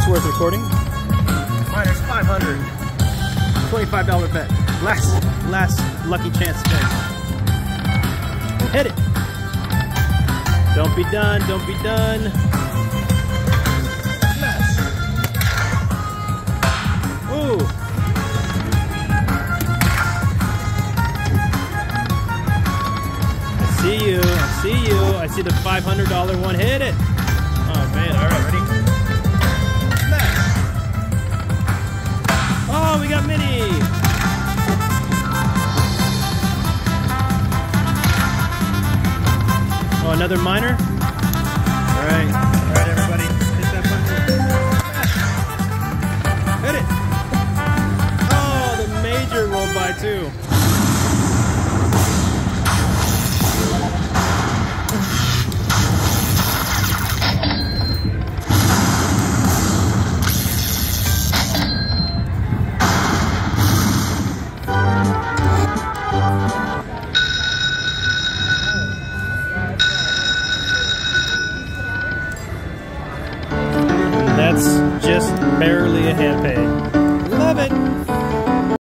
That's worth recording. Minus 500. $25 bet. Last lucky chance spin. Hit it. Don't be done. Don't be done. Smash. Ooh. I see you. I see you. I see the $500 one. Hit it. Oh man. All right. Ready? Smash. Oh, we got mini. Oh, another minor? Alright. Alright, everybody. Hit that button. Hit it! Oh, the major rolled by too. That's just barely a hand pay. Love it!